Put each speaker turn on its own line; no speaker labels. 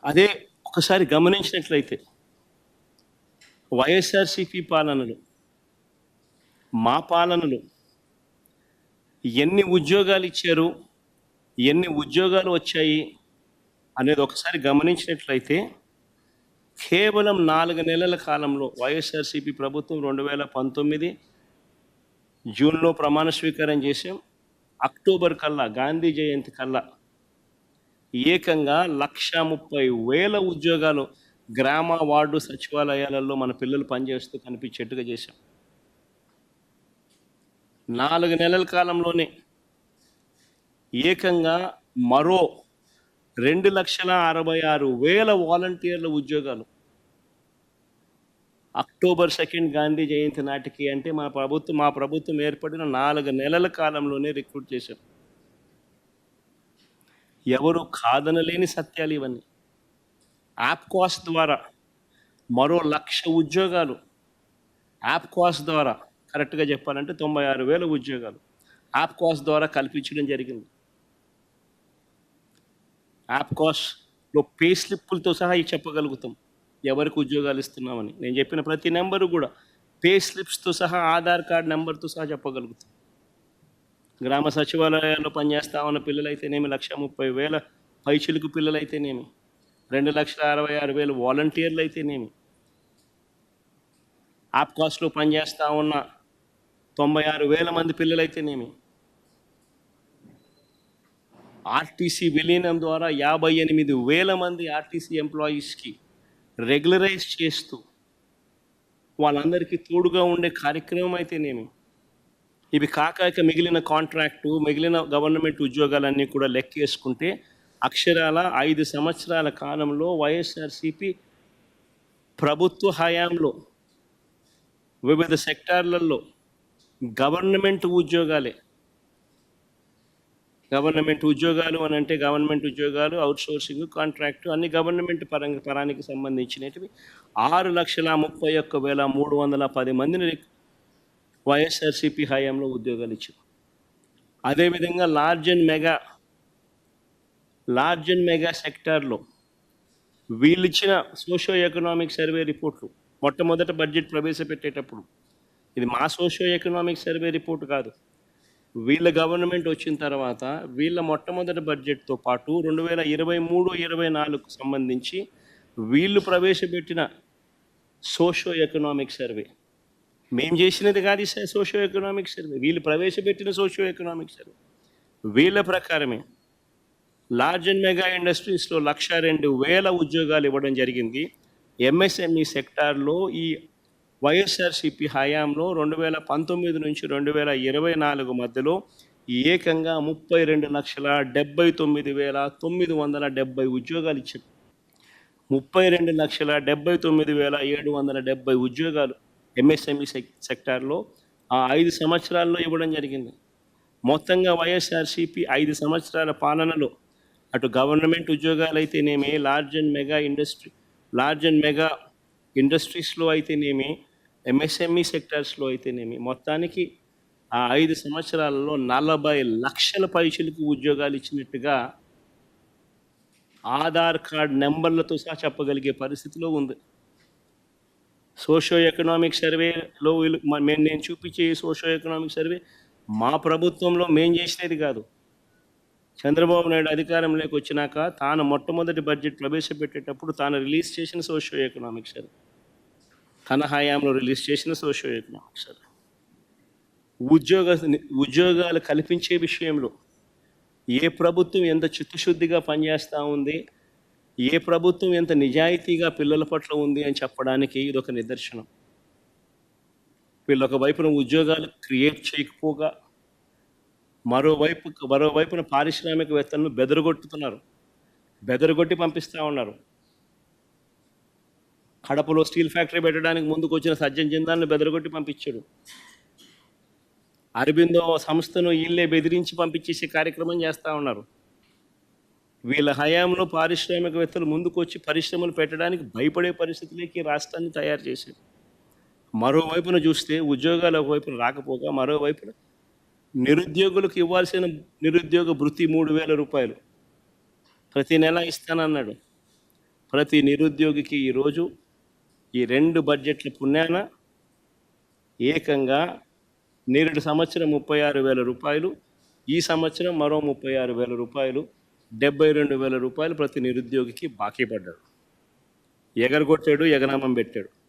అదే ఒకసారి గమనించినట్లయితే వైఎస్ఆర్సీపీ పాలనలు, మా పాలనలు ఎన్ని ఉద్యోగాలు ఇచ్చారు, ఎన్ని ఉద్యోగాలు వచ్చాయి అనేది ఒకసారి గమనించినట్లయితే కేవలం 4 నెలల కాలంలో వైఎస్ఆర్సీపీ ప్రభుత్వం 2019 జూన్లో ప్రమాణ స్వీకారం చేసాం. అక్టోబర్ కల్లా, గాంధీ జయంతి కల్లా ఏకంగా 1,30,000 ఉద్యోగాలు గ్రామ వార్డు సచివాలయాలలో మన పిల్లలు పనిచేస్తూ కనిపించేట్టుగా చేశాం. 4 నెలల కాలంలోనే ఏకంగా మరో 2,66,000 వాలంటీర్ల ఉద్యోగాలు అక్టోబర్ 2 గాంధీ జయంతి నాటికి, అంటే మా ప్రభుత్వం ఏర్పడిన 4 నెలల కాలంలోనే రిక్రూట్ చేశాం. ఎవరు కాదనలేని సత్యాలు ఇవన్నీ. యాప్కాస్ ద్వారా మరో 1,00,000 ఉద్యోగాలు, యాప్కాస్ ద్వారా కరెక్ట్గా చెప్పాలంటే 96,000 ఉద్యోగాలు యాప్కాస్ ద్వారా కల్పించడం జరిగింది. యాప్కాస్లో పే స్లిప్పులతో సహా చెప్పగలుగుతాం ఎవరికి ఉద్యోగాలు ఇస్తున్నామని. నేను చెప్పిన ప్రతి నెంబరు కూడా పే స్లిప్స్తో సహా, ఆధార్ కార్డ్ నెంబర్తో సహా చెప్పగలుగుతాం. గ్రామ సచివాలయాల్లో పనిచేస్తా ఉన్న పిల్లలైతేనేమి, 1,30,000 పైచిలుకు పిల్లలైతేనేమి, 2,66,000 వాలంటీర్లు అయితేనేమి, యాప్కాస్లో పనిచేస్తూ ఉన్న 96,000 మంది పిల్లలైతేనేమి, ఆర్టీసీ విలీనం ద్వారా 58,000 మంది ఆర్టీసీ ఎంప్లాయీస్కి రెగ్యులరైజ్ చేస్తూ వాళ్ళందరికీ తోడుగా ఉండే కార్యక్రమం అయితేనేమి, ఇవి కాక మిగిలిన కాంట్రాక్టు, మిగిలిన గవర్నమెంట్ ఉద్యోగాలన్నీ కూడా లెక్కేసుకుంటే అక్షరాల 5 సంవత్సరాల కాలంలో వైఎస్ఆర్సీపీ ప్రభుత్వ హయాంలో వివిధ సెక్టార్లలో గవర్నమెంట్ ఉద్యోగాలు అని అంటే గవర్నమెంట్ ఉద్యోగాలు, అవుట్సోర్సింగ్, కాంట్రాక్టు అన్ని గవర్నమెంట్ పరానికి సంబంధించినవి 6,31,310 మందిని వైఎస్ఆర్సీపీ హయాంలో ఉద్యోగాలు ఇచ్చారు. అదేవిధంగా లార్జ్ అండ్ మెగా సెక్టార్లో వీళ్ళు ఇచ్చిన సోషో ఎకనామిక్ సర్వే రిపోర్ట్లు మొట్టమొదట బడ్జెట్ ప్రవేశపెట్టేటప్పుడు, ఇది మా సోషో ఎకనామిక్ సర్వే రిపోర్ట్ కాదు, వీళ్ళ గవర్నమెంట్ వచ్చిన తర్వాత వీళ్ళ మొట్టమొదటి బడ్జెట్తో పాటు 2023-24 సంబంధించి వీళ్ళు ప్రవేశపెట్టిన సోషో ఎకనామిక్ సర్వే, మేము చేసినది కాదు ఈ సోషో ఎకనామిక్ సర్వే, వీళ్ళు ప్రవేశపెట్టిన సోషో ఎకనామిక్ సర్వే. వీళ్ళ ప్రకారమే లార్జ్ అండ్ మెగా ఇండస్ట్రీస్లో 1,02,000 ఉద్యోగాలు ఇవ్వడం జరిగింది. ఎంఎస్ఎంఈ సెక్టార్లో ఈ వైఎస్ఆర్సీపీ హయాంలో 2019 నుంచి 2024 మధ్యలో ఏకంగా 32,79,970 ఉద్యోగాలు ఇచ్చారు. 32,79,770 ఉద్యోగాలు ఎంఎస్ఎంఈ సెక్టార్లో ఆ 5 సంవత్సరాల్లో ఇవ్వడం జరిగింది. మొత్తంగా వైఎస్ఆర్సీపీ 5 సంవత్సరాల పాలనలో అటు గవర్నమెంట్ ఉద్యోగాలు అయితేనేమి, లార్జ్ అండ్ మెగా ఇండస్ట్రీస్లో అయితేనేమి, ఎంఎస్ఎంఈ సెక్టార్స్లో అయితేనేమి, మొత్తానికి ఆ 5 సంవత్సరాలలో 40 లక్షల పైచిలకు ఉద్యోగాలు ఇచ్చినట్టుగా ఆధార్ కార్డ్ నెంబర్లతో సహా చెప్పగలిగే పరిస్థితిలో ఉంది. సోషో ఎకనామిక్ సర్వేలో నేను చూపించే సోషో ఎకనామిక్ సర్వే మా ప్రభుత్వంలో మేము చేసినది కాదు. చంద్రబాబు నాయుడు అధికారంలోకి వచ్చినాక తాను మొట్టమొదటి బడ్జెట్ ప్రవేశపెట్టేటప్పుడు తాను రిలీజ్ చేసిన సోషో ఎకనామిక్ సర్వే, తన హయాంలో రిలీజ్ చేసిన సోషో ఎకనామిక్ సర్వే ఉద్యోగాలు కల్పించే విషయంలో ఏ ప్రభుత్వం ఎంత చిత్తశుద్ధిగా పనిచేస్తూ ఉంది, ఏ ప్రభుత్వం ఎంత నిజాయితీగా పిల్లల పట్ల ఉంది అని చెప్పడానికి ఇదొక నిదర్శనం. వీళ్ళు ఒకవైపున ఉద్యోగాలు క్రియేట్ చేయకపోగా మరోవైపున పారిశ్రామికవేత్తలను బెదరగొట్టి పంపిస్తూ ఉన్నారు. కడపలో స్టీల్ ఫ్యాక్టరీ పెట్టడానికి ముందుకు వచ్చిన సజ్జన్ జిందాల్ని బెదరగొట్టి పంపించాడు. అరబిందో సంస్థను వీళ్ళే బెదిరించి పంపించేసే కార్యక్రమం చేస్తూ ఉన్నారు. వీళ్ళ హయాంలో పారిశ్రామికవేత్తలు ముందుకు వచ్చి పరిశ్రమలు పెట్టడానికి భయపడే పరిస్థితులకి రాష్ట్రాన్ని తయారు చేశారు. మరోవైపున చూస్తే ఉద్యోగాలు ఒకవైపున రాకపోగా మరోవైపున నిరుద్యోగులకు ఇవ్వాల్సిన నిరుద్యోగ భృతి 3,000 రూపాయలు ప్రతి నెల ఇస్తానన్నాడు. ప్రతి నిరుద్యోగికి ఈరోజు ఈ 2 బడ్జెట్ల పుణ్యాన ఏకంగా నేరుడు సంవత్సరం 36,000 రూపాయలు, ఈ సంవత్సరం మరో 36,000 రూపాయలు, 72,000 రూపాయలు ప్రతి నిరుద్యోగికి బాకీ పడ్డాడు. ఎగరగొట్టాడు, ఎగనామం పెట్టాడు.